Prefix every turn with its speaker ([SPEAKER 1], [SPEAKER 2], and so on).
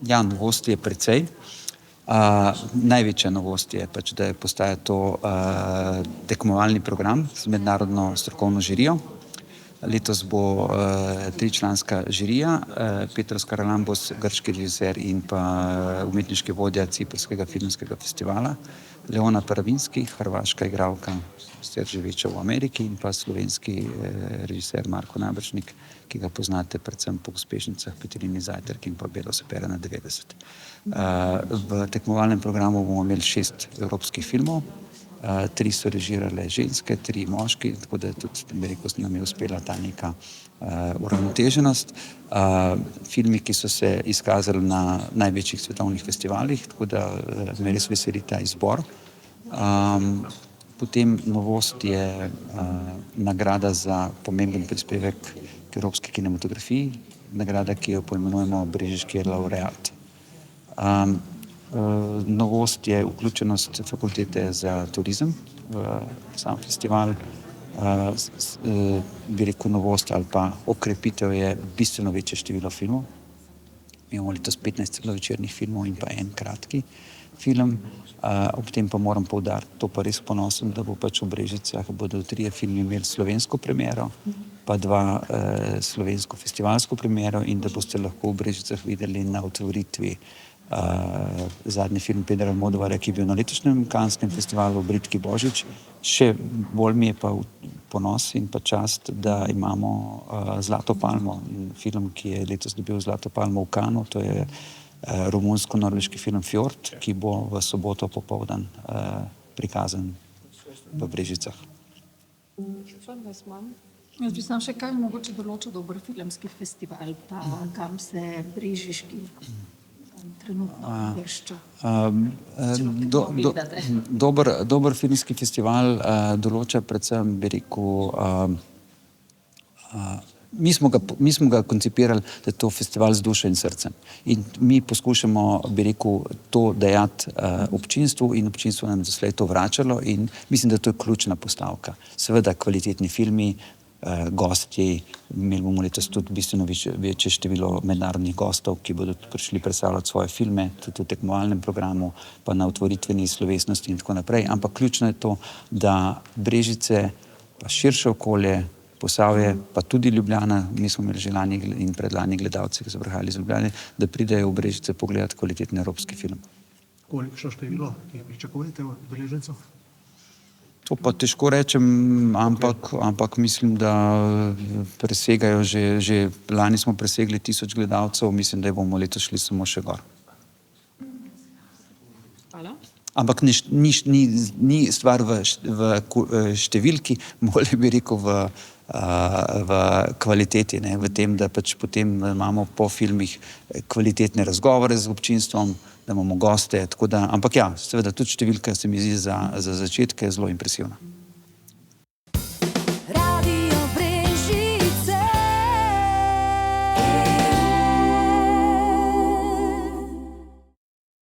[SPEAKER 1] Ja, novosti je precej. Največja novost je pač, da postaja to tekmovalni program z mednarodno strokovno žirijo. Letos bo tričlanska žirija, Petros Charalambos, grški režiser in pa umetniški vodja Ciprskega filmskega festivala, Leona Paravinski, hrvaška igralka, sicer živeča v Ameriki, in pa slovenski režiser Marko Naberšnik, ki ga poznate predvsem po uspešnicah Petelini zajtrk in pa Belo se pere na 90. V tekmovalnem programu bomo imeli 6 evropskih filmov, 3 so režirale ženske, 3 moški, tako da tudi, bi rekel, nam je uspela ta neka uravnoteženost. Filmi, ki so se izkazali na največjih svetovnih festivalih, tako da me res veseli ta izbor. Potem novost je nagrada za pomemben prispevek k evropski kinematografiji, nagrada, ki jo poimenujemo Brežiški laureat. Novost je vključenost fakultete za turizem v sam festival. Bi rekel novost ali pa okrepitev je bistveno večje število filmov. Mi imamo letos 15 celovečernih filmov in pa en kratki film. Ob tem pa moram poudariti, to pa res ponosen, da bo pač v Brežicah bodo 3 filmi imeli slovensko premiero, pa 2 slovensko festivalsko premiero, in da boste lahko v Brežicah videli na otvoritvi zadnji film Pedra Almodovarja, ki je bil na letošnjem Canneskem festivalu, Bridki Božič. Še bolj mi je pa ponos in pa čast, da imamo Zlato palmo, film, ki je letos dobil Zlato palmo v Cannesu, to je romunsko-norveški film Fjord, ki bo v soboto popoldan prikazan v Brežicah.
[SPEAKER 2] Jaz bi samo še kaj mogoče določil dober filmski festival, pa kam se brežiški trenutno vešča.
[SPEAKER 1] Dober filmski festival določa predvsem, bi rekel, mi smo ga koncipirali, da je to festival z dušo in srcem. In mi poskušamo, bi rekel, to dajati občinstvu in občinstvo nam doslej to vračalo in mislim, da to je ključna postavka. Seveda kvalitetni filmi, gosti, imeli bomo letos tudi bistveno večje število mednarodnih gostov, ki bodo prišli predstavljati svoje filme, tudi v tekmovalnem programu, pa na otvoritveni slovesnosti in tako naprej. Ampak ključno je to, da Brežice, pa širše okolje, Posavje, pa tudi Ljubljana, mi smo imeli že lani in predlani gledalce, ki so prihajali iz Ljubljane, da pridejo v Brežice pogledati kvalitetni evropski film.
[SPEAKER 3] Kolikšno število pričakujete udeležencev?
[SPEAKER 1] To pa težko rečem, ampak mislim, da presegajo že lani smo presegli 1000 gledalcev, mislim, da bomo letos šli samo še gor.
[SPEAKER 2] Hvala.
[SPEAKER 1] Ampak ni stvar v številki, bolje bi rekel v kvaliteti, ne, v tem, da pač potem imamo po filmih kvalitetne razgovore z občinstvom, da imamo goste, tako da, ampak ja, seveda tudi številka se mi zdi za začetke zelo impresivna.